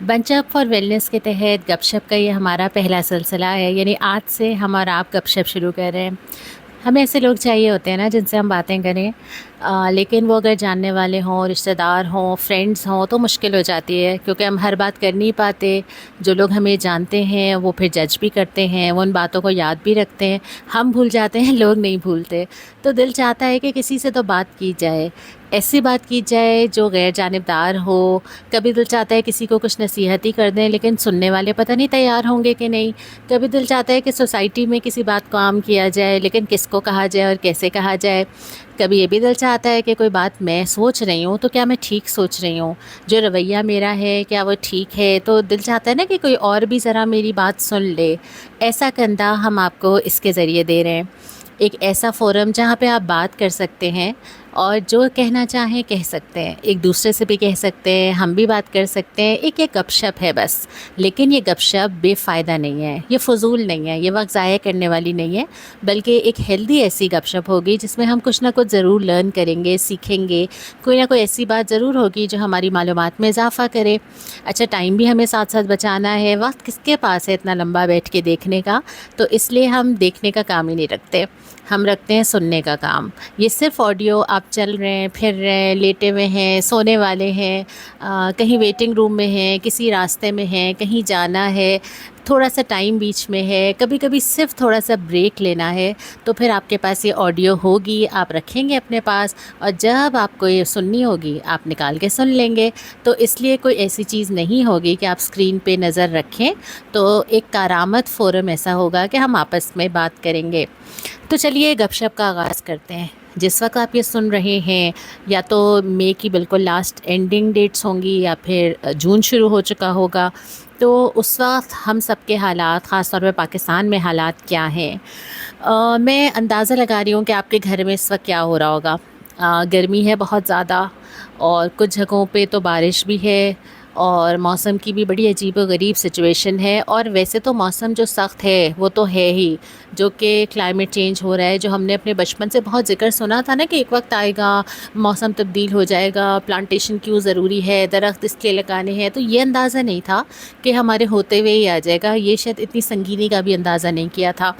Bench up for wellness کے تحت گپ شپ کا یہ ہمارا پہلا سلسلہ ہے، یعنی آج سے ہم اور آپ گپ شپ شروع کر رہے ہیں۔ ہمیں ایسے لوگ چاہیے ہوتے ہیں نا جن سے ہم باتیں کریں، لیکن وہ اگر جاننے والے ہوں، رشتہ دار ہوں، فرینڈز ہوں تو مشکل ہو جاتی ہے، کیونکہ ہم ہر بات کر نہیں پاتے۔ جو لوگ ہمیں جانتے ہیں وہ پھر جج بھی کرتے ہیں، وہ ان باتوں کو یاد بھی رکھتے ہیں، ہم بھول جاتے ہیں، لوگ نہیں بھولتے۔ تو دل چاہتا ہے کہ کسی سے تو بات کی جائے، ایسی بات کی جائے جو غیر جانبدار ہو۔ کبھی دل چاہتا ہے کسی کو کچھ نصیحت ہی کر دیں، لیکن سننے والے پتہ نہیں تیار ہوں گے کہ نہیں۔ کبھی دل چاہتا ہے کہ سوسائٹی میں کسی بات کو عام کیا جائے، لیکن کس کو کہا جائے اور کیسے کہا جائے۔ کبھی یہ بھی دل چاہتا ہے کہ کوئی بات میں سوچ رہی ہوں تو کیا میں ٹھیک سوچ رہی ہوں، جو رویہ میرا ہے کیا وہ ٹھیک ہے۔ تو دل چاہتا ہے نا کہ کوئی اور بھی ذرا میری بات سن لے۔ ایسا کندھا ہم آپ کو اس کے ذریعے دے رہے ہیں، ایک ایسا فورم جہاں پہ آپ بات کر سکتے ہیں اور جو کہنا چاہیں کہہ سکتے ہیں، ایک دوسرے سے بھی کہہ سکتے ہیں، ہم بھی بات کر سکتے ہیں۔ ایک گپ شپ ہے بس، لیکن یہ گپ شپ بے فائدہ نہیں ہے، یہ فضول نہیں ہے، یہ وقت ضائع کرنے والی نہیں ہے، بلکہ ایک ہیلدی ایسی گپ شپ ہوگی جس میں ہم کچھ نہ کچھ ضرور لرن کریں گے، سیکھیں گے۔ کوئی نہ کوئی ایسی بات ضرور ہوگی جو ہماری معلومات میں اضافہ کرے۔ اچھا، ٹائم بھی ہمیں ساتھ ساتھ بچانا ہے، وقت کس کے پاس ہے اتنا لمبا بیٹھ کے دیکھنے کا، تو اس لیے ہم دیکھنے کا کام ہی نہیں رکھتے، ہم رکھتے ہیں سننے کا کام۔ یہ صرف آڈیو، آپ چل رہے ہیں، پھر رہے ہیں، لیٹے ہوئے ہیں، سونے والے ہیں، کہیں ویٹنگ روم میں ہیں، کسی راستے میں ہیں، کہیں جانا ہے، تھوڑا سا ٹائم بیچ میں ہے، کبھی کبھی صرف تھوڑا سا بریک لینا ہے، تو پھر آپ کے پاس یہ آڈیو ہوگی، آپ رکھیں گے اپنے پاس، اور جب آپ کو یہ سننی ہوگی آپ نکال کے سن لیں گے۔ تو اس لیے کوئی ایسی چیز نہیں ہوگی کہ آپ اسکرین پہ نظر رکھیں، تو ایک کارآمد فورم ایسا ہوگا کہ ہم آپس میں بات کریں گے۔ تو چلیے گپ شپ کا آغاز کرتے ہیں۔ جس وقت آپ یہ سن رہے ہیں، یا تو مئی کی بالکل لاسٹ اینڈنگ ڈیٹس ہوں گی، یا پھر جون شروع ہو چکا ہوگا، تو اس وقت ہم سب کے حالات، خاص طور پہ پاکستان میں حالات کیا ہیں۔ میں اندازہ لگا رہی ہوں کہ آپ کے گھر میں اس وقت کیا ہو رہا ہوگا۔ گرمی ہے بہت زیادہ، اور کچھ جگہوں پہ تو بارش بھی ہے، اور موسم کی بھی بڑی عجیب و غریب سچویشن ہے۔ اور ویسے تو موسم جو سخت ہے وہ تو ہے ہی، جو کہ کلائمیٹ چینج ہو رہا ہے، جو ہم نے اپنے بچپن سے بہت ذکر سنا تھا نا کہ ایک وقت آئے گا، موسم تبدیل ہو جائے گا، پلانٹیشن کیوں ضروری ہے، درخت اس لیے لگانے ہیں۔ تو یہ اندازہ نہیں تھا کہ ہمارے ہوتے ہوئے ہی آ جائے گا، یہ شاید اتنی سنگینی کا بھی اندازہ نہیں کیا تھا۔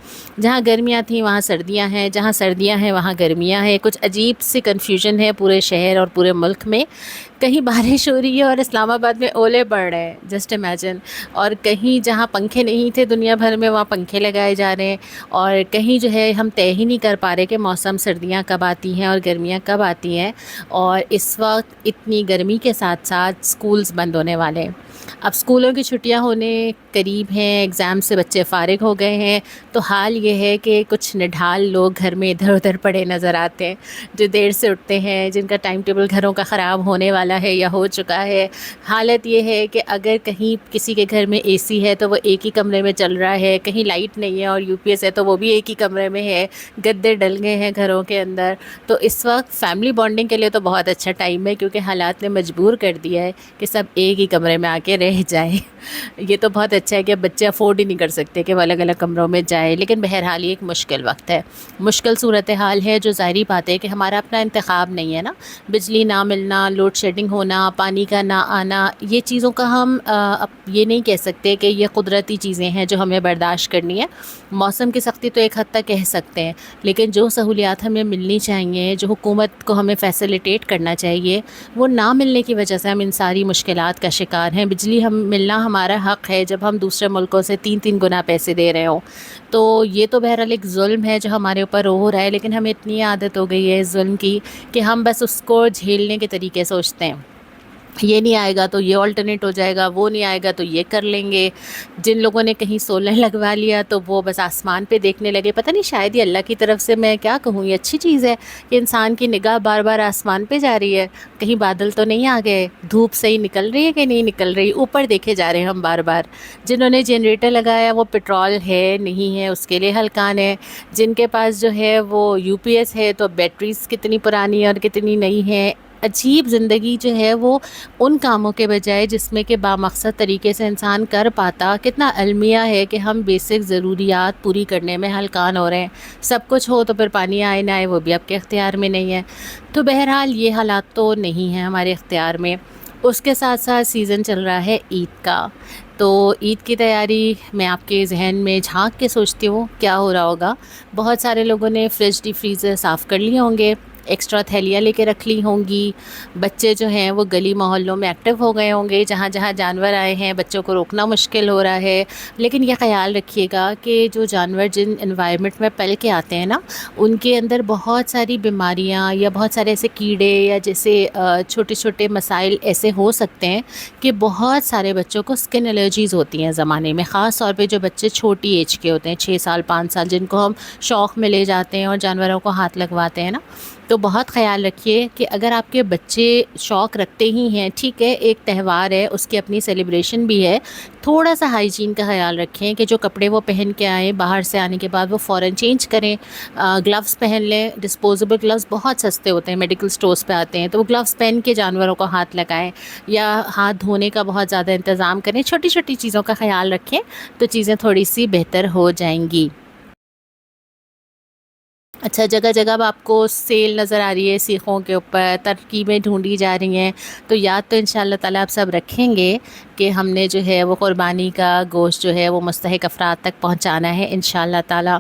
جہاں گرمیاں تھیں وہاں سردیاں ہیں، جہاں سردیاں ہیں وہاں گرمیاں ہیں، کچھ عجیب سی کنفیوژن ہے پورے شہر اور پورے ملک میں۔ کہیں بارش ہو رہی ہے اور اسلام آباد میں اولے پڑ رہے ہیں، جسٹ امیجن۔ اور کہیں جہاں پنکھے نہیں تھے دنیا بھر میں وہاں پنکھے لگائے جا رہے ہیں، اور کہیں جو ہے ہم طے ہی نہیں کر پا رہے کہ موسم سردیاں کب آتی ہیں اور گرمیاں کب آتی ہیں۔ اور اس وقت اتنی گرمی کے ساتھ ساتھ اسکولز بند ہونے والے ہیں۔ اب اسکولوں کی چھٹیاں ہونے قریب ہیں، ایگزام سے بچے فارغ ہو گئے ہیں، تو حال یہ ہے کہ کچھ نڈھال لوگ گھر میں ادھر ادھر پڑے نظر آتے ہیں، جو دیر سے اٹھتے ہیں، جن کا ٹائم ٹیبل گھروں کا خراب ہونے والا ہے یا ہو چکا ہے۔ حالت یہ ہے کہ اگر کہیں کسی کے گھر میں اے سی ہے تو وہ ایک ہی کمرے میں چل رہا ہے، کہیں لائٹ نہیں ہے اور یو پی ایس ہے تو وہ بھی ایک ہی کمرے میں ہے، گدے ڈل گئے ہیں گھروں کے اندر۔ تو اس وقت فیملی بانڈنگ کے لیے تو بہت اچھا ٹائم ہے، کیونکہ حالات نے مجبور کر دیا ہے کہ سب ایک ہی کمرے میں آ کے رہ جائیں۔ یہ تو بہت اچھا ہے کہ اب بچے افورڈ ہی نہیں کر سکتے کہ وہ الگ الگ کمروں میں جائیں، لیکن بہرحال یہ ایک مشکل وقت ہے، مشکل صورتحال ہے، جو ظاہری بات ہے کہ ہمارا اپنا انتخاب نہیں ہے نا۔ بجلی نہ ملنا، لوڈ شیڈنگ ہونا، پانی کا نہ آنا، یہ چیزوں کا ہم یہ نہیں کہہ سکتے کہ یہ قدرتی چیزیں ہیں جو ہمیں برداشت کرنی ہے۔ موسم کی سختی تو ایک حد تک کہہ سکتے ہیں، لیکن جو سہولیات ہمیں ملنی چاہیے، جو حکومت کو ہمیں فیسیلیٹیٹ کرنا چاہیے، وہ نہ ملنے کی وجہ سے ہم ان ساری مشکلات کا شکار ہیں۔ بجلی ملنا ہمارا حق ہے جب ہم دوسرے ملکوں سے 3 گنا پیسے دے رہے ہوں، تو یہ تو بہرحال ایک ظلم ہے جو ہمارے اوپر ہو رہا ہے، لیکن ہمیں اتنی عادت ہو گئی ہے اس ظلم کی کہ ہم بس اس کو جھیلنے کے طریقے سوچتے ہیں۔ یہ نہیں آئے گا تو یہ آلٹرنیٹ ہو جائے گا، وہ نہیں آئے گا تو یہ کر لیں گے۔ جن لوگوں نے کہیں سولر لگوا لیا تو وہ بس آسمان پہ دیکھنے لگے۔ پتہ نہیں، شاید یہ اللہ کی طرف سے، میں کیا کہوں، یہ اچھی چیز ہے کہ انسان کی نگاہ بار بار آسمان پہ جا رہی ہے، کہیں بادل تو نہیں آ گئے، دھوپ صحیح نکل رہی ہے کہ نہیں نکل رہی، اوپر دیکھے جا رہے ہیں ہم بار بار۔ جنہوں نے جنریٹر لگایا وہ پیٹرول ہے نہیں ہے اس کے لیے ہلکان ہے، جن کے پاس جو ہے وہ یو پی ایس ہے تو بیٹریز کتنی پرانی اور کتنی نئی ہیں۔ عجیب زندگی جو ہے وہ ان کاموں کے بجائے جس میں کہ بامقصد طریقے سے انسان کر پاتا، کتنا المیہ ہے کہ ہم بیسک ضروریات پوری کرنے میں ہلکان ہو رہے ہیں۔ سب کچھ ہو تو پھر پانی آئے نہ آئے وہ بھی آپ کے اختیار میں نہیں ہے۔ تو بہرحال یہ حالات تو نہیں ہیں ہمارے اختیار میں۔ اس کے ساتھ ساتھ سیزن چل رہا ہے عید کا، تو عید کی تیاری میں آپ کے ذہن میں جھانک کے سوچتی ہوں کیا ہو رہا ہوگا۔ بہت سارے لوگوں نے فریج ڈی فریزر صاف کر لیے ہوں گے، ایکسٹرا تھیلیاں لے کے رکھ لی ہوں گی۔ بچے جو ہیں وہ گلی محلوں میں ایکٹیو ہو گئے ہوں گے، جہاں جہاں جانور آئے ہیں بچوں کو روکنا مشکل ہو رہا ہے۔ لیکن یہ خیال رکھیے گا کہ جو جانور جن انوائرمنٹ میں پل کے آتے ہیں نا، ان کے اندر بہت ساری بیماریاں یا بہت سارے ایسے کیڑے یا جیسے چھوٹے چھوٹے مسائل ایسے ہو سکتے ہیں کہ بہت سارے بچوں کو اسکن الرجیز ہوتی ہیں زمانے میں، خاص طور پہ جو بچے چھوٹی ایج کے ہوتے ہیں، 6 سال 5 سال، جن کو ہم شوق میں لے جاتے ہیں اور جانوروں کو ہاتھ لگواتے ہیں نا۔ تو بہت خیال رکھیے کہ اگر آپ کے بچے شوق رکھتے ہی ہیں، ٹھیک ہے ایک تہوار ہے، اس کی اپنی سیلیبریشن بھی ہے، تھوڑا سا ہائیجین کا خیال رکھیں کہ جو کپڑے وہ پہن کے آئیں باہر سے آنے کے بعد وہ فوراً چینج کریں، گلوز پہن لیں، ڈسپوزیبل گلوز بہت سستے ہوتے ہیں، میڈیکل سٹورز پہ آتے ہیں، تو وہ گلوز پہن کے جانوروں کو ہاتھ لگائیں یا ہاتھ دھونے کا بہت زیادہ انتظام کریں، چھوٹی چھوٹی چیزوں کا خیال رکھیں تو چیزیں تھوڑی سی بہتر ہو جائیں گی۔ اچھا، جگہ جگہ اب آپ کو سیل نظر آ رہی ہے سیخوں کے اوپر، ترکیبیں ڈھونڈی جا رہی ہیں، تو یاد تو ان شاء اللہ تعالیٰ آپ سب رکھیں گے کہ ہم نے جو ہے وہ قربانی کا گوشت جو ہے وہ مستحق افراد تک پہنچانا ہے ان شاء اللہ تعالیٰ۔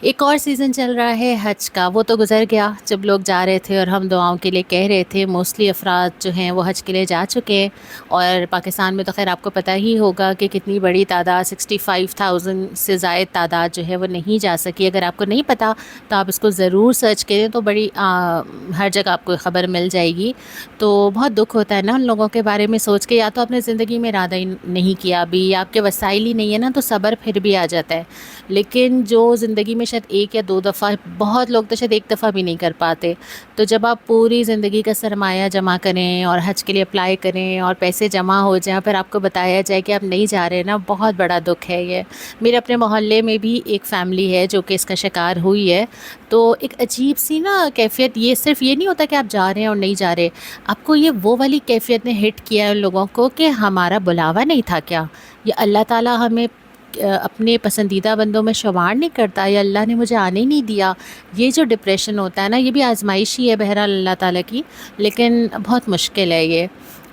ایک اور سیزن چل رہا ہے حج کا، وہ تو گزر گیا جب لوگ جا رہے تھے اور ہم دعاؤں کے لیے کہہ رہے تھے۔ موسٹلی افراد جو ہیں وہ حج کے لیے جا چکے ہیں، اور پاکستان میں تو خیر آپ کو پتہ ہی ہوگا کہ کتنی بڑی تعداد، 65,000 سے زائد تعداد جو ہے وہ نہیں جا سکی۔ اگر آپ کو نہیں پتہ تو آپ اس کو ضرور سرچ کریں، تو بڑی ہر جگہ آپ کو خبر مل جائے گی۔ تو بہت دکھ ہوتا ہے نا ان لوگوں کے بارے میں سوچ کے، یا تو آپ نے زندگی میں ارادہ ہی نہیں کیا ابھی، یا آپ کے وسائل ہی نہیں ہے نا، تو صبر پھر بھی آ جاتا ہے۔ لیکن جو زندگی میں شاید ایک یا دو دفعہ، بہت لوگ تو شاید ایک دفعہ بھی نہیں کر پاتے، تو جب آپ پوری زندگی کا سرمایہ جمع کریں اور حج کے لیے اپلائی کریں اور پیسے جمع ہو جائیں، پھر آپ کو بتایا جائے کہ آپ نہیں جا رہے نا، بہت بڑا دکھ ہے یہ۔ میرے اپنے محلے میں بھی ایک فیملی ہے جو کہ اس کا شکار ہوئی ہے، تو ایک عجیب سی نا کیفیت، یہ صرف یہ نہیں ہوتا کہ آپ جا رہے ہیں اور نہیں جا رہے، آپ کو یہ وہ والی کیفیت نے ہٹ کیا ہے ان لوگوں کو کہ ہمارا بلاوا نہیں تھا کیا؟ یہ اللہ تعالیٰ ہمیں اپنے پسندیدہ بندوں میں شمار نہیں کرتا، یا اللہ نے مجھے آنے ہی نہیں دیا؟ یہ جو ڈپریشن ہوتا ہے نا، یہ بھی آزمائش ہی ہے بہرحال اللہ تعالیٰ کی، لیکن بہت مشکل ہے یہ۔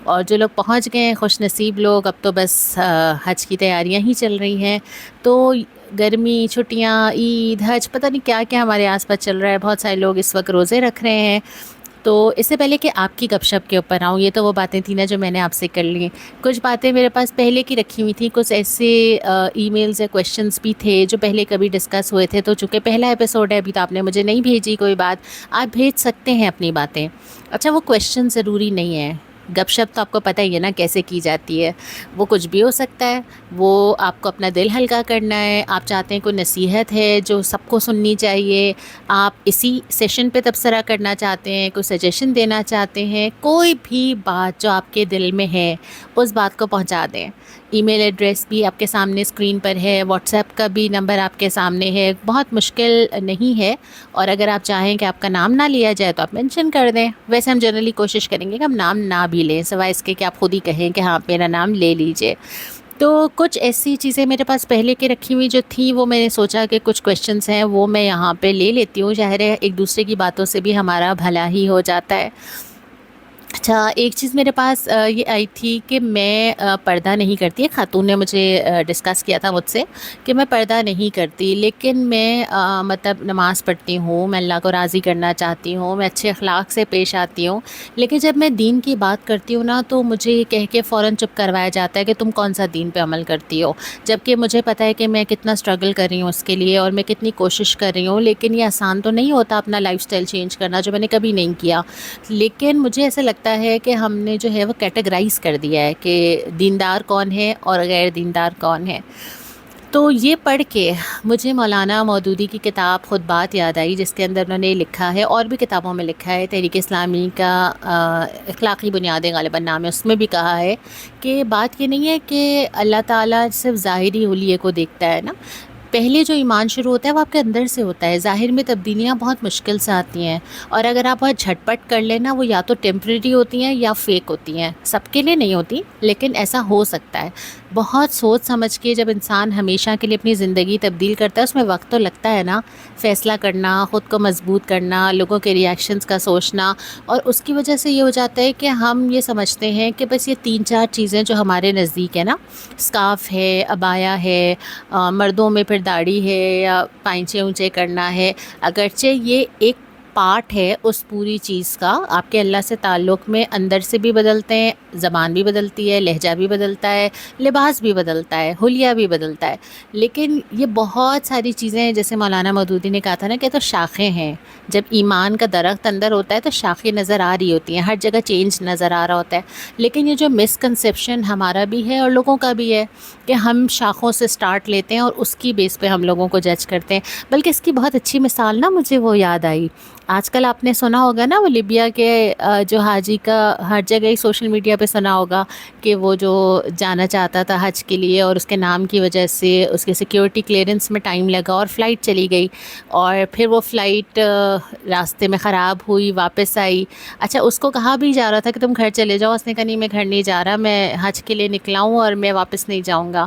اور جو لوگ پہنچ گئے ہیں خوش نصیب لوگ، اب تو بس حج کی تیاریاں ہی چل رہی ہیں، تو گرمی، چھٹیاں، عید، حج، پتہ نہیں کیا کیا ہمارے آس پاس چل رہا ہے۔ بہت سارے لوگ اس وقت روزے رکھ رہے ہیں۔ تو اس سے پہلے کہ آپ کی گپ شپ کے اوپر آؤں، یہ تو وہ باتیں تھیں نا جو میں نے آپ سے کر لی، کچھ باتیں میرے پاس پہلے کی رکھی ہوئی تھیں، کچھ ایسے ای میلز یا کویشچنس بھی تھے جو پہلے کبھی ڈسکس ہوئے تھے، تو چونکہ پہلا ایپیسوڈ ہے ابھی، تو آپ نے مجھے نہیں بھیجی کوئی بات، آپ بھیج سکتے ہیں اپنی باتیں۔ اچھا، وہ کویشچن ضروری نہیں ہے، گپ شپ تو آپ کو پتہ ہی ہے نا کیسے کی جاتی ہے، وہ کچھ بھی ہو سکتا ہے، وہ آپ کو اپنا دل ہلکا کرنا ہے، آپ چاہتے ہیں کوئی نصیحت ہے جو سب کو سننی چاہیے، آپ اسی سیشن پہ تبصرہ کرنا چاہتے ہیں، کوئی سجیشن دینا چاہتے ہیں، کوئی بھی بات جو آپ کے دل میں ہے اس بات کو پہنچا دیں۔ ای میل ایڈریس بھی آپ کے سامنے اسکرین پر ہے، واٹس ایپ کا بھی نمبر آپ کے سامنے ہے، بہت مشکل نہیں ہے، اور اگر آپ چاہیں کہ آپ کا نام نہ لیا جائے تو آپ مینشن کر دیں۔ ویسے ہم جنرلی کوشش کریں گے کہ ہم نام نہ بھی لیں، سوائے اس کے کہ آپ خود ہی کہیں کہ ہاں میرا نام لے لیجئے۔ تو کچھ ایسی چیزیں میرے پاس پہلے کے رکھی ہوئی جو تھیں، وہ میں نے سوچا کہ کچھ کویشچنس ہیں وہ میں یہاں پہ لے لیتی ہوں، ظاہر ہے ایک دوسرے کی باتوں سے بھی ہمارا بھلا ہی ہو جاتا ہے۔ اچھا، ایک چیز میرے پاس یہ آئی تھی کہ میں پردہ نہیں کرتی، ایک خاتون نے مجھے ڈسکس کیا تھا مجھ سے کہ میں پردہ نہیں کرتی، لیکن میں مطلب نماز پڑھتی ہوں، میں اللہ کو راضی کرنا چاہتی ہوں، میں اچھے اخلاق سے پیش آتی ہوں، لیکن جب میں دین کی بات کرتی ہوں نا تو مجھے یہ کہہ کے فوراً چپ کروایا جاتا ہے کہ تم کون سا دین پہ عمل کرتی ہو، جبکہ مجھے پتہ ہے کہ میں کتنا اسٹرگل کر رہی ہوں اس کے لیے، اور میں کتنی کوشش کر رہی ہوں، لیکن یہ آسان تو نہیں ہوتا اپنا لائف سٹائل چینج کرنا، جو میں نے کبھی نہیں کیا۔ لیکن مجھے ایسا لگتا ہے کہ ہم نے جو ہے وہ کیٹیگرائز کر دیا ہے کہ دیندار کون ہے اور غیر دیندار کون ہے۔ تو یہ پڑھ کے مجھے مولانا مودودی کی کتاب خود بات یاد آئی، جس کے اندر انہوں نے لکھا ہے، اور بھی کتابوں میں لکھا ہے، تحریک اسلامی کا اخلاقی بنیادیں غالباً نام ہے، اس میں بھی کہا ہے کہ بات یہ نہیں ہے کہ اللہ تعالیٰ صرف ظاہری حلیے کو دیکھتا ہے نا، پہلے جو ایمان شروع ہوتا ہے وہ آپ کے اندر سے ہوتا ہے. ظاہر میں تبدیلیاں بہت مشکل سے آتی ہیں، اور اگر آپ بہت جھٹپٹ کر لینا وہ یا تو ٹیمپریری ہوتی ہیں یا فیک ہوتی ہیں. سب کے لیے نہیں ہوتی لیکن ایسا ہو سکتا ہے. بہت سوچ سمجھ کے جب انسان ہمیشہ کے لیے اپنی زندگی تبدیل کرتا ہے، اس میں وقت تو لگتا ہے نا. فیصلہ کرنا، خود کو مضبوط کرنا، لوگوں کے ریئیکشنز کا سوچنا، اور اس کی وجہ سے یہ ہو جاتا ہے کہ ہم یہ سمجھتے ہیں کہ بس یہ 3-4 چیزیں جو ہمارے نزدیک ہے نا، اسکارف ہے، عبایا ہے، مردوں میں پھر داڑھی ہے یا پائنچے اونچے کرنا ہے، اگرچہ یہ ایک پارٹ ہے اس پوری چیز کا. آپ کے اللہ سے تعلق میں اندر سے بھی بدلتے ہیں، زبان بھی بدلتی ہے، لہجہ بھی بدلتا ہے، لباس بھی بدلتا ہے، حلیہ بھی بدلتا ہے. لیکن یہ بہت ساری چیزیں ہیں، جیسے مولانا مودودی نے کہا تھا نا کہ تو شاخیں ہیں. جب ایمان کا درخت اندر ہوتا ہے تو شاخیں نظر آ رہی ہوتی ہیں، ہر جگہ چینج نظر آ رہا ہوتا ہے. لیکن یہ جو مسکنسیپشن ہمارا بھی ہے اور لوگوں کا بھی ہے کہ ہم شاخوں سے سٹارٹ لیتے ہیں اور اس کی بیس پہ ہم لوگوں کو جج کرتے ہیں. بلکہ اس کی بہت اچھی مثال نا مجھے وہ یاد آئی. آج کل آپ نے سنا ہوگا نا وہ لیبیا کے جو حاجی کا، ہر جگہ ہی سوشل میڈیا پہ سنا ہوگا کہ وہ جو جانا چاہتا تھا حج کے لیے اور اس کے نام کی وجہ سے اس کے سیکیورٹی کلیئرنس میں ٹائم لگا اور فلائٹ چلی گئی، اور پھر وہ فلائٹ راستے میں خراب ہوئی، واپس آئی. اچھا، اس کو کہا بھی جا رہا تھا کہ تم گھر چلے جاؤ، اس نے کہا نہیں میں گھر نہیں جا رہا، میں حج کے لیے نکلا ہوں اور میں واپس نہیں جاؤں گا.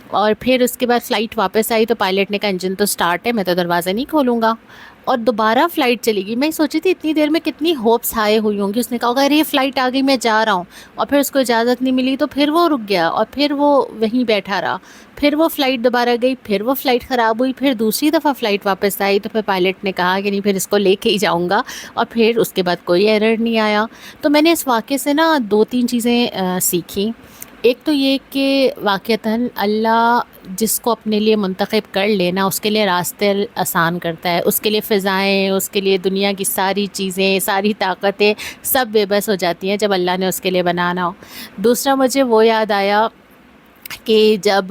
اور پھر اس کے بعد فلائٹ واپس آئی تو پائلٹ نے کہا انجن تو سٹارٹ ہے، میں تو دروازہ نہیں کھولوں گا. اور دوبارہ فلائٹ چلی گئی. میں سوچی تھی اتنی دیر میں کتنی ہوپس ہائے ہوئی ہوں گی. اس نے کہا ہوگا ارے یہ فلائٹ آ گئی، میں جا رہا ہوں. اور پھر اس کو اجازت نہیں ملی تو پھر وہ رک گیا اور پھر وہ وہیں بیٹھا رہا. پھر وہ فلائٹ دوبارہ گئی، پھر وہ فلائٹ خراب ہوئی، پھر دوسری دفعہ فلائٹ واپس آئی تو پھر پائلٹ نے کہا کہ نہیں پھر اس کو لے کے ہی جاؤں گا. اور پھر اس کے بعد کوئی ایرر نہیں آیا. تو میں نے اس واقعے سے نا 2-3 چیزیں سیکھیں. ایک تو یہ کہ واقعتاً اللہ جس کو اپنے لیے منتخب کر لینا اس کے لیے راستے آسان کرتا ہے. اس کے لیے فضائیں، اس کے لیے دنیا کی ساری چیزیں، ساری طاقتیں سب بے بس ہو جاتی ہیں جب اللہ نے اس کے لیے بنانا ہو. دوسرا مجھے وہ یاد آیا کہ جب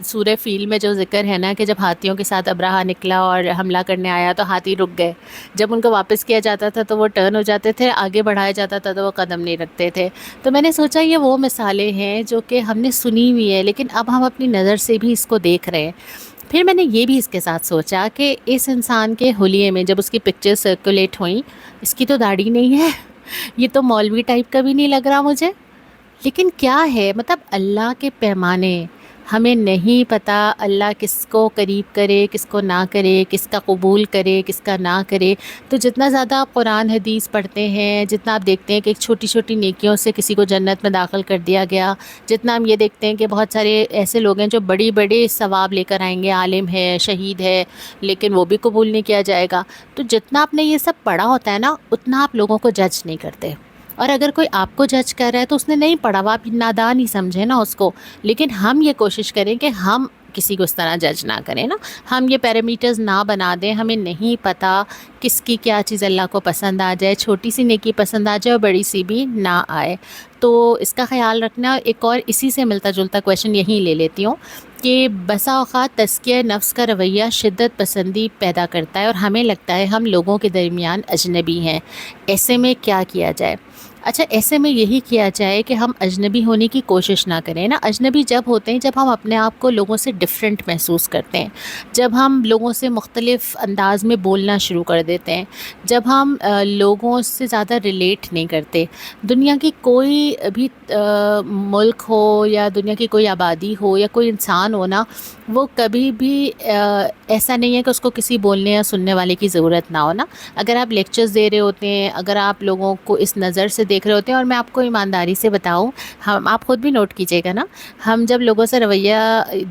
سورہ فیل میں جو ذکر ہے نا کہ جب ہاتھیوں کے ساتھ ابرہہ نکلا اور حملہ کرنے آیا تو ہاتھی رک گئے. جب ان کو واپس کیا جاتا تھا تو وہ ٹرن ہو جاتے تھے، آگے بڑھایا جاتا تھا تو وہ قدم نہیں رکھتے تھے. تو میں نے سوچا یہ وہ مثالیں ہیں جو کہ ہم نے سنی ہوئی ہے لیکن اب ہم اپنی نظر سے بھی اس کو دیکھ رہے ہیں. پھر میں نے یہ بھی اس کے ساتھ سوچا کہ اس انسان کے حلیے میں جب اس کی پکچر سرکولیٹ ہوئیں، اس کی تو داڑھی نہیں ہے، یہ تو مولوی ٹائپ کا بھی نہیں لگ رہا مجھے. لیکن کیا ہے، مطلب اللہ کے پیمانے ہمیں نہیں پتہ. اللہ کس کو قریب کرے، کس کو نہ کرے، کس کا قبول کرے، کس کا نہ کرے. تو جتنا زیادہ آپ قرآن حدیث پڑھتے ہیں، جتنا آپ دیکھتے ہیں کہ ایک چھوٹی چھوٹی نیکیوں سے کسی کو جنت میں داخل کر دیا گیا، جتنا ہم یہ دیکھتے ہیں کہ بہت سارے ایسے لوگ ہیں جو بڑی بڑی ثواب لے کر آئیں گے، عالم ہے، شہید ہے، لیکن وہ بھی قبول نہیں کیا جائے گا. تو جتنا آپ نے یہ سب پڑھا ہوتا ہے نا اتنا آپ لوگوں کو جج نہیں کرتے. اور اگر کوئی آپ کو جج کر رہا ہے تو اس نے نہیں پڑھا ہوا، آپ نادان ہی سمجھیں نا اس کو. لیکن ہم یہ کوشش کریں کہ ہم کسی کو اس طرح جج نہ کریں نا، ہم یہ پیرامیٹرز نہ بنا دیں. ہمیں نہیں پتہ کس کی کیا چیز اللہ کو پسند آ جائے، چھوٹی سی نیکی پسند آ جائے اور بڑی سی بھی نہ آئے. تو اس کا خیال رکھنا. ایک اور اسی سے ملتا جلتا کویشچن یہیں لے لیتی ہوں کہ بسا اوقات تزکیہ نفس کا رویہ شدت پسندی پیدا کرتا ہے اور ہمیں لگتا ہے ہم لوگوں کے درمیان اجنبی ہیں. ایسے میں کیا کیا جائے؟ اچھا، ایسے میں یہی کیا جائے کہ ہم اجنبی ہونے کی کوشش نہ کریں نا. اجنبی جب ہوتے ہیں جب ہم اپنے آپ کو لوگوں سے ڈفرینٹ محسوس کرتے ہیں، جب ہم لوگوں سے مختلف انداز میں بولنا شروع کر دیتے ہیں، جب ہم لوگوں سے زیادہ ریلیٹ نہیں کرتے. دنیا کی کوئی بھی ملک ہو یا دنیا کی کوئی آبادی ہو یا کوئی انسان ہو نا، وہ کبھی بھی ایسا نہیں ہے کہ اس کو کسی بولنے یا سننے والے کی ضرورت نہ ہو نا. اگر آپ لیکچرز دے رہے ہوتے ہیں، اگر آپ لوگوں کو اس نظر سے دیکھ رہے ہوتے ہیں، اور میں آپ کو ایمانداری سے بتاؤں، آپ خود بھی نوٹ کیجئے گا نا، ہم جب لوگوں سے رویہ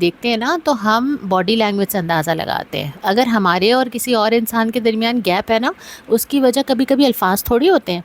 دیکھتے ہیں نا تو ہم باڈی لینگویج سے اندازہ لگاتے ہیں. اگر ہمارے اور کسی اور انسان کے درمیان گیپ ہے نا، اس کی وجہ کبھی کبھی الفاظ تھوڑی ہوتے ہیں.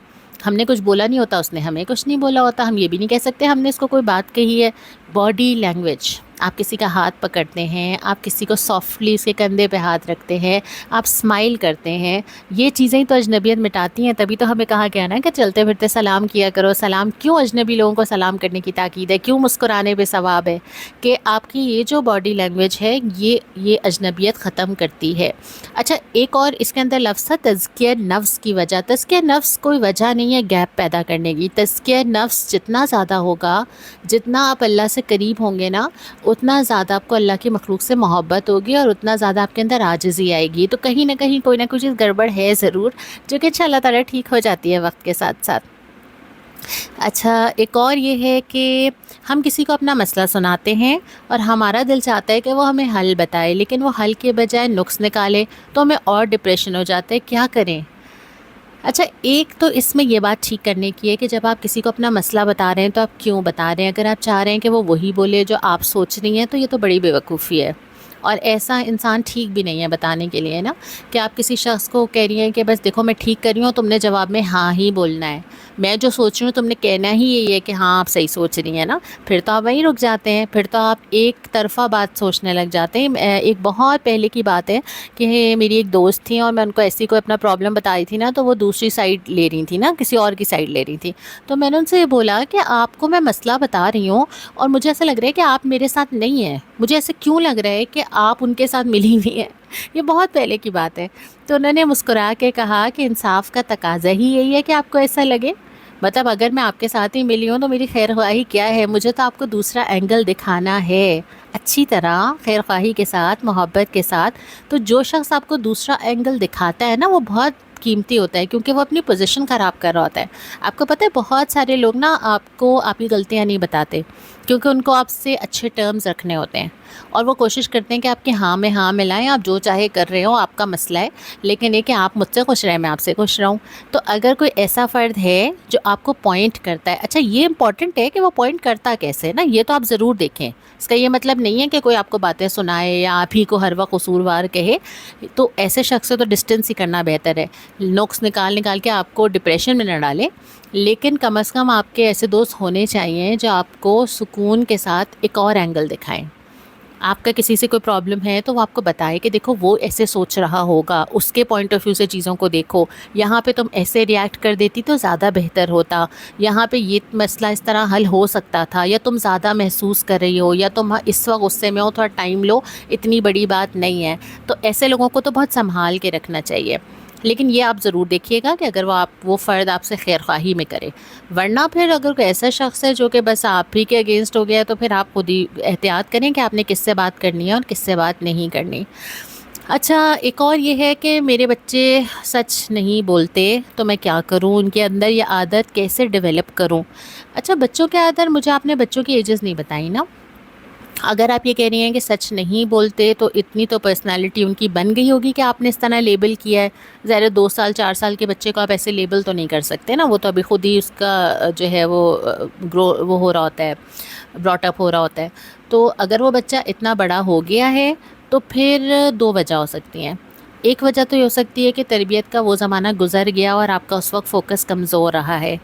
ہم نے کچھ بولا نہیں ہوتا، اس نے ہمیں کچھ نہیں بولا ہوتا، ہم یہ بھی نہیں کہہ سکتے ہم نے اس کو کوئی بات کہی ہے. باڈی لینگویج، آپ کسی کا ہاتھ پکڑتے ہیں، آپ کسی کو سافٹلی اس کے کندھے پہ ہاتھ رکھتے ہیں، آپ اسمائل کرتے ہیں، یہ چیزیں تو اجنبیت مٹاتی ہیں. تبھی تو ہمیں کہا گیا نا کہ چلتے پھرتے سلام کیا کرو. سلام کیوں اجنبی لوگوں کو سلام کرنے کی تاکید ہے؟ کیوں مسکرانے پہ ثواب ہے؟ کہ آپ کی یہ جو باڈی لینگویج ہے یہ اجنبیت ختم کرتی ہے. اچھا، ایک اور اس کے اندر لفظ ہے تزکیہ نفس کی وجہ. تزکیہ نفس کوئی وجہ نہیں ہے گیپ پیدا کرنے کی. تزکیہ نفس جتنا زیادہ ہوگا، جتنا آپ اللہ سے قریب ہوں گے نا، اتنا زیادہ آپ کو اللہ کی مخلوق سے محبت ہوگی اور اتنا زیادہ آپ کے اندر عاجزی آئے گی. تو کہیں نہ کہیں کوئی نہ کوئی چیز گڑبڑ ہے ضرور، جو کہ انشاء اللہ تعالیٰ ٹھیک ہو جاتی ہے وقت کے ساتھ ساتھ. اچھا، ایک اور یہ ہے کہ ہم کسی کو اپنا مسئلہ سناتے ہیں اور ہمارا دل چاہتا ہے کہ وہ ہمیں حل بتائے، لیکن وہ حل کے بجائے نقص نکالے تو ہمیں اور ڈپریشن ہو جاتا ہے. کیا کریں؟ اچھا، ایک تو اس میں یہ بات ٹھیک کرنے کی ہے کہ جب آپ کسی کو اپنا مسئلہ بتا رہے ہیں تو آپ کیوں بتا رہے ہیں. اگر آپ چاہ رہے ہیں کہ وہ وہی بولے جو آپ سوچ رہی ہیں تو یہ تو بڑی بیوقوفی ہے، اور ایسا انسان ٹھیک بھی نہیں ہے بتانے کے لیے نا، کہ آپ کسی شخص کو کہہ رہی ہیں کہ بس دیکھو میں ٹھیک کر رہی ہوں، تم نے جواب میں ہاں ہی بولنا ہے، میں جو سوچ رہی ہوں تم نے کہنا ہی یہی ہے کہ ہاں آپ صحیح سوچ رہی ہیں نا. پھر تو آپ وہیں رک جاتے ہیں، پھر تو آپ ایک طرفہ بات سوچنے لگ جاتے ہیں. ایک بہت پہلے کی بات ہے کہ میری ایک دوست تھی اور میں ان کو ایسی کوئی اپنا پرابلم بتائی تھی نا، تو وہ دوسری سائڈ لے رہی تھی نا، کسی اور کی سائڈ لے رہی تھی. تو میں نے ان سے یہ بولا کہ آپ کو میں مسئلہ بتا رہی ہوں اور مجھے ایسا لگ رہا ہے کہ آپ میرے ساتھ نہیں ہیں، مجھے ایسے کیوں لگ رہا ہے کہ آپ ان کے ساتھ ملی ہوئی ہیں. یہ بہت پہلے کی بات ہے. تو انہوں نے مسکرا کے کہا کہ انصاف کا تقاضا ہی یہی ہے کہ آپ کو ایسا لگے. مطلب اگر میں آپ کے ساتھ ہی ملی ہوں تو میری خیر خواہی کیا ہے، مجھے تو آپ کو دوسرا اینگل دکھانا ہے اچھی طرح، خیر خواہی کے ساتھ، محبت کے ساتھ. تو جو شخص آپ کو دوسرا اینگل دکھاتا ہے نا، وہ بہت قیمتی ہوتا ہے، کیونکہ وہ اپنی پوزیشن خراب کر رہا ہوتا ہے. آپ کو پتہ ہے بہت سارے لوگ نا آپ کو آپ کی غلطیاں نہیں بتاتے، کیونکہ ان کو آپ سے اچھے ٹرمز رکھنے ہوتے ہیں، اور وہ کوشش کرتے ہیں کہ آپ کے ہاں میں ہاں ملائیں، آپ جو چاہے کر رہے ہو، آپ کا مسئلہ ہے، لیکن یہ کہ آپ مجھ سے خوش رہیں، میں آپ سے خوش رہوں. تو اگر کوئی ایسا فرد ہے جو آپ کو پوائنٹ کرتا ہے، اچھا یہ امپورٹنٹ ہے کہ وہ پوائنٹ کرتا کیسے نا، یہ تو آپ ضرور دیکھیں. اس کا یہ مطلب نہیں ہے کہ کوئی آپ کو باتیں سنائے یا آپ ہی کو ہر وقت قصوروار کہے. تو ایسے شخص سے تو ڈسٹینس ہی کرنا بہتر ہے. نقص نکال نکال کے آپ کو ڈپریشن میں نہ ڈالے، لیکن کم از کم آپ کے ایسے دوست ہونے چاہیے جو آپ کو سکون کے ساتھ ایک اور اینگل دکھائیں. آپ کا کسی سے کوئی پرابلم ہے تو وہ آپ کو بتائے کہ دیکھو وہ ایسے سوچ رہا ہوگا، اس کے پوائنٹ آف ویو سے چیزوں کو دیکھو، یہاں پہ تم ایسے ریئیکٹ کر دیتی تو زیادہ بہتر ہوتا، یہاں پہ یہ مسئلہ اس طرح حل ہو سکتا تھا، یا تم زیادہ محسوس کر رہی ہو، یا تم اس وقت غصے میں ہو، تھوڑا ٹائم لو، اتنی بڑی بات نہیں ہے. تو ایسے لوگوں کو تو بہت سنبھال کے رکھنا چاہیے. لیکن یہ آپ ضرور دیکھیے گا کہ اگر وہ فرد آپ سے خیر خواہی میں کرے. ورنہ پھر اگر کوئی ایسا شخص ہے جو کہ بس آپ ہی کے اگینسٹ ہو گیا، تو پھر آپ خود ہی احتیاط کریں کہ آپ نے کس سے بات کرنی ہے اور کس سے بات نہیں کرنی. اچھا، ایک اور یہ ہے کہ میرے بچے سچ نہیں بولتے تو میں کیا کروں، ان کے اندر یہ عادت کیسے ڈیولپ کروں. اچھا، بچوں کے اندر مجھے آپ نے بچوں کی ایجز نہیں بتائی نا. اگر آپ یہ کہہ رہی ہیں کہ سچ نہیں بولتے تو اتنی تو پرسنالٹی ان کی بن گئی ہوگی کہ آپ نے اس طرح لیبل کیا ہے. ظاہر 2 سال 4 سال کے بچے کو آپ ایسے لیبل تو نہیں کر سکتے نا، وہ تو ابھی خود ہی اس کا جو ہے وہ وہ ہو رہا ہوتا ہے، براٹ اپ ہو رہا ہوتا ہے. تو اگر وہ بچہ اتنا بڑا ہو گیا ہے تو پھر 2 وجہ ہو سکتی ہیں. ایک وجہ تو یہ ہو سکتی ہے کہ تربیت کا وہ زمانہ گزر گیا اور آپ کا اس وقت فوکس کمزور رہا ہے.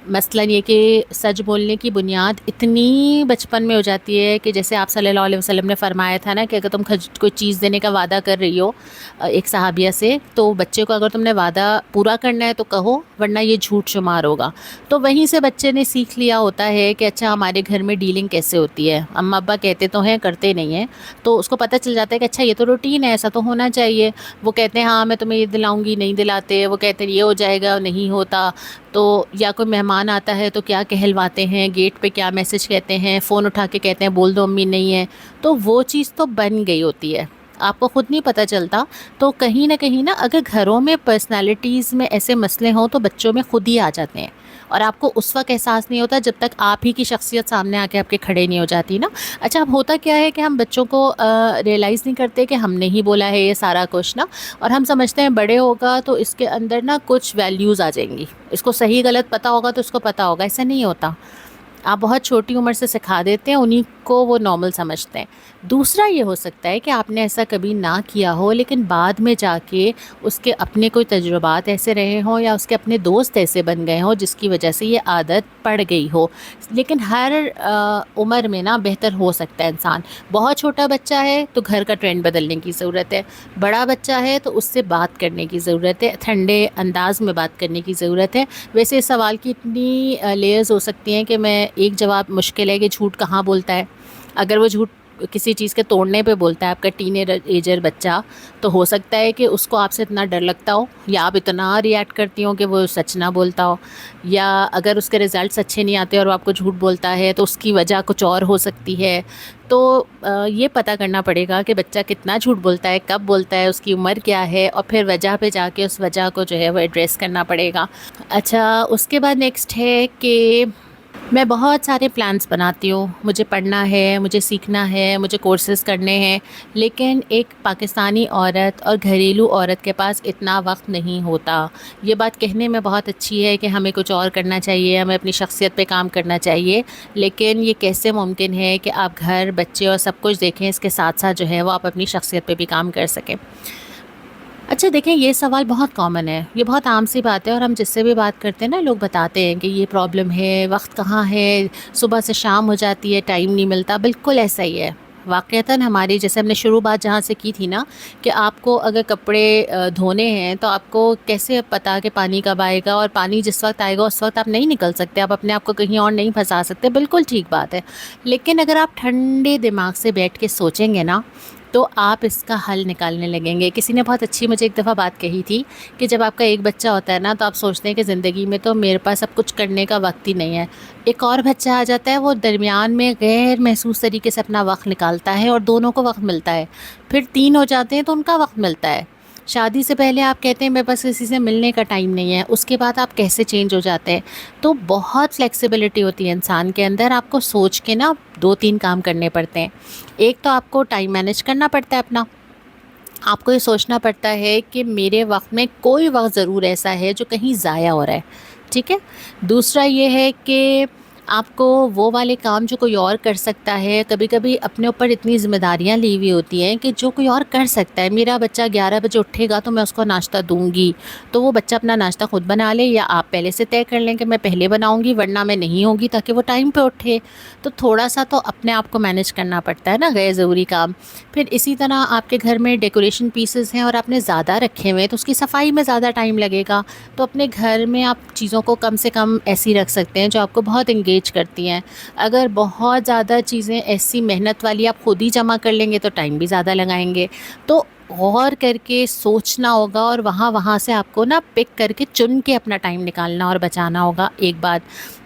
مثلاً یہ کہ سچ بولنے کی بنیاد اتنی بچپن میں ہو جاتی ہے کہ جیسے آپ صلی اللہ علیہ وسلم نے فرمایا تھا نا کہ اگر تم کوئی چیز دینے کا وعدہ کر رہی ہو ایک صحابیہ سے، تو بچے کو اگر تم نے وعدہ پورا کرنا ہے تو کہو، ورنہ یہ جھوٹ شمار ہوگا. تو وہیں سے بچے نے سیکھ لیا ہوتا ہے کہ اچھا ہمارے گھر میں ڈیلنگ کیسے ہوتی ہے، اماں ابا کہتے تو ہیں کرتے نہیں ہیں. تو اس کو پتہ چل جاتا ہے کہ اچھا یہ تو روٹین ہے، ایسا تو ہونا چاہیے. وہ کہتے ہیں ہاں میں تمہیں یہ دلاؤں گی، نہیں دلاتے. وہ کہتے ہیں یہ ہو جائے گا، نہیں ہوتا. تو یا کوئی مہمان آتا ہے تو کیا کہلواتے ہیں، گیٹ پہ کیا میسج کہتے ہیں، فون اٹھا کے کہتے ہیں بول دو امی نہیں ہے. تو وہ چیز تو بن گئی ہوتی ہے، آپ کو خود نہیں پتہ چلتا. تو کہیں نہ اگر گھروں میں پرسنالٹیز میں ایسے مسئلے ہوں تو بچوں میں خود ہی آ جاتے ہیں، اور آپ کو اس وقت احساس نہیں ہوتا جب تک آپ ہی کی شخصیت سامنے آ کے آپ کے کھڑے نہیں ہو جاتی نا. اچھا، اب ہوتا کیا ہے کہ ہم بچوں کو ریئلائز نہیں کرتے کہ ہم نے ہی بولا ہے یہ سارا کچھ نا، اور ہم سمجھتے ہیں بڑے ہوگا تو اس کے اندر نا کچھ ویلیوز آ جائیں گی، اس کو صحیح غلط پتہ ہوگا تو اس کو پتہ ہوگا. ایسا نہیں ہوتا، آپ بہت چھوٹی عمر سے سکھا دیتے ہیں، انہیں کو وہ نارمل سمجھتے ہیں. دوسرا یہ ہو سکتا ہے کہ آپ نے ایسا کبھی نہ کیا ہو، لیکن بعد میں جا کے اس کے اپنے کوئی تجربات ایسے رہے ہوں یا اس کے اپنے دوست ایسے بن گئے ہوں جس کی وجہ سے یہ عادت پڑ گئی ہو. لیکن ہر عمر میں نا بہتر ہو سکتا ہے انسان. بہت چھوٹا بچہ ہے تو گھر کا ٹرینڈ بدلنے کی ضرورت ہے، بڑا بچہ ہے تو اس سے بات کرنے کی ضرورت ہے، ٹھنڈے انداز میں بات کرنے کی ضرورت ہے. ویسے اس سوال کی اتنی لیئرز ہو سکتی ہیں کہ میں ایک جواب مشکل ہے کہ جھوٹ کہاں بولتا ہے. اگر وہ جھوٹ کسی چیز کے توڑنے پہ بولتا ہے آپ کا ٹین ایجر بچہ، تو ہو سکتا ہے کہ اس کو آپ سے اتنا ڈر لگتا ہو یا آپ اتنا ریئیکٹ کرتی ہوں کہ وہ سچ نہ بولتا ہو، یا اگر اس کے رزلٹس اچھے نہیں آتے اور وہ آپ کو جھوٹ بولتا ہے تو اس کی وجہ کچھ اور ہو سکتی ہے۔ تو یہ پتہ کرنا پڑے گا کہ بچہ کتنا جھوٹ بولتا ہے، کب بولتا ہے، اس کی عمر کیا ہے، اور پھر وجہ پہ جا کے اس وجہ کو جو ہے وہ ایڈریس کرنا پڑے گا۔ اچھا، اس کے بعد نیکسٹ ہے کہ میں بہت سارے پلانس بناتی ہوں، مجھے پڑھنا ہے، مجھے سیکھنا ہے، مجھے کورسز کرنے ہیں، لیکن ایک پاکستانی عورت اور گھریلو عورت کے پاس اتنا وقت نہیں ہوتا۔ یہ بات کہنے میں بہت اچھی ہے کہ ہمیں کچھ اور کرنا چاہیے، ہمیں اپنی شخصیت پہ کام کرنا چاہیے، لیکن یہ کیسے ممکن ہے کہ آپ گھر، بچے اور سب کچھ دیکھیں، اس کے ساتھ ساتھ جو ہے وہ آپ اپنی شخصیت پہ بھی کام کر سکیں؟ اچھا دیکھیں، یہ سوال بہت کامن ہے، یہ بہت عام سی بات ہے، اور ہم جس سے بھی بات کرتے ہیں نا، لوگ بتاتے ہیں کہ یہ پرابلم ہے، وقت کہاں ہے، صبح سے شام ہو جاتی ہے، ٹائم نہیں ملتا۔ بالکل ایسا ہی ہے واقعتاً۔ ہماری جیسے ہم نے شروع بات جہاں سے کی تھی نا، کہ آپ کو اگر کپڑے دھونے ہیں تو آپ کو کیسے پتا کہ پانی کب آئے گا، اور پانی جس وقت آئے گا اس وقت آپ نہیں نکل سکتے، آپ اپنے آپ کو کہیں اور نہیں پھنسا سکتے، بالکل ٹھیک بات ہے۔ لیکن اگر آپ ٹھنڈے دماغ سے بیٹھ کے سوچیں گے نا، تو آپ اس کا حل نکالنے لگیں گے۔ کسی نے بہت اچھی مجھے ایک دفعہ بات کہی تھی کہ جب آپ کا ایک بچہ ہوتا ہے نا، تو آپ سوچتے ہیں کہ زندگی میں تو میرے پاس اب کچھ کرنے کا وقت ہی نہیں ہے۔ ایک اور بچہ آ جاتا ہے، وہ درمیان میں غیر محسوس طریقے سے اپنا وقت نکالتا ہے اور دونوں کو وقت ملتا ہے۔ پھر 3 ہو جاتے ہیں تو ان کا وقت ملتا ہے۔ شادی سے پہلے آپ کہتے ہیں میرے پاس کسی سے ملنے کا ٹائم نہیں ہے، اس کے بعد آپ کیسے چینج ہو جاتے ہیں؟ تو بہت فلیکسیبلٹی ہوتی ہے انسان کے اندر۔ آپ کو سوچ کے نا 2-3 کام کرنے پڑتے ہیں۔ ایک تو آپ کو ٹائم مینیج کرنا پڑتا ہے اپنا، آپ کو یہ سوچنا پڑتا ہے کہ میرے وقت میں کوئی وقت ضرور ایسا ہے جو کہیں ضائع ہو رہا ہے، ٹھیک ہے۔ دوسرا یہ ہے کہ آپ کو وہ والے کام جو کوئی اور کر سکتا ہے، کبھی کبھی اپنے اوپر اتنی ذمہ داریاں لی ہوئی ہوتی ہیں کہ جو کوئی اور کر سکتا ہے، میرا بچہ 11 بجے اٹھے گا تو میں اس کو ناشتہ دوں گی، تو وہ بچہ اپنا ناشتہ خود بنا لے، یا آپ پہلے سے طے کر لیں کہ میں پہلے بناؤں گی ورنہ میں نہیں ہوں گی، تاکہ وہ ٹائم پہ اٹھے۔ تو تھوڑا سا تو اپنے آپ کو مینیج کرنا پڑتا ہے نا، غیر ضروری کام۔ پھر اسی طرح آپ کے گھر میں ڈیکوریشن پیسز ہیں اور آپ نے زیادہ رکھے ہوئے ہیں تو اس کی صفائی میں زیادہ ٹائم لگے گا، تو اپنے گھر میں آپ چیزوں کو کم سے کم ایسی رکھ سکتے ہیں جو آپ کو بہت انگیج کرتی ہیں۔ اگر بہت زیادہ چیزیں ایسی محنت والی آپ خود ہی جمع کر لیں گے تو ٹائم بھی زیادہ لگائیں گے۔ تو غور کر کے سوچنا ہوگا، اور وہاں سے آپ کو نا پک کر کے چن کے اپنا ٹائم نکالنا اور بچانا ہوگا، ایک بات۔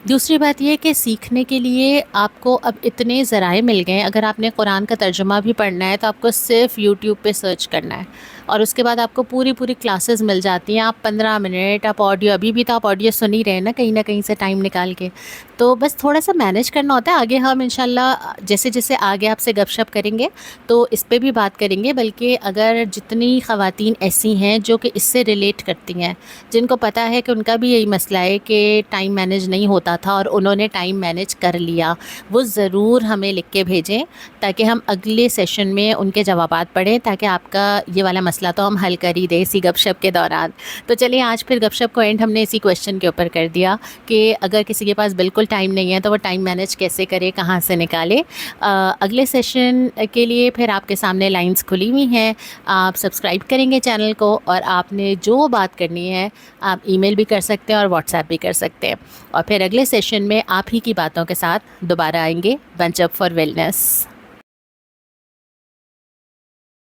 دوسری بات یہ کہ سیکھنے کے لیے آپ کو اب اتنے ذرائع مل گئے ہیں۔ اگر آپ نے قرآن کا ترجمہ بھی پڑھنا ہے تو آپ کو صرف یوٹیوب پہ سرچ کرنا ہے، اور اس کے بعد آپ کو پوری کلاسز مل جاتی ہیں۔ آپ 15 منٹ آپ آڈیو، ابھی بھی تو آپ آڈیو سن ہی رہے ہیں نا، کہیں نہ کہیں سے ٹائم نکال کے۔ تو بس تھوڑا سا مینیج کرنا ہوتا ہے۔ آگے ہم انشاءاللہ جیسے جیسے آگے آپ سے گپ شپ کریں گے تو اس پہ بھی بات کریں گے، بلکہ اگر جتنی خواتین ایسی ہیں جو کہ اس سے ریلیٹ کرتی ہیں، جن کو پتہ ہے کہ ان کا بھی یہی مسئلہ ہے کہ ٹائم مینیج نہیں ہوتا تھا اور انہوں نے ٹائم مینیج کر لیا، وہ ضرور ہمیں لکھ کے بھیجیں تاکہ ہم اگلے سیشن میں ان کے جوابات پڑھیں، تاکہ آپ کا یہ والا مسئلہ تو ہم حل کر ہی دیں اسی گپ شپ کے دوران۔ تو چلیے آج پھر گپ شپ کو اینڈ ہم نے اسی کویشچن کے اوپر کر دیا کہ اگر کسی کے پاس بالکل ٹائم نہیں ہے تو وہ ٹائم مینیج کیسے کرے، کہاں سے نکالے۔ اگلے سیشن کے لیے پھر آپ کے سامنے لائنز کھلی ہوئی ہیں، آپ سبسکرائب کریں گے چینل کو، اور آپ نے جو بات کرنی ہے آپ ای میل بھی کر سکتے ہیں اور واٹس ایپ بھی کر سکتے ہیں، اور پھر اگلے سیشن میں آپ ہی کی باتوں کے ساتھ دوبارہ آئیں گے، بنچ اپ فار ویلنس۔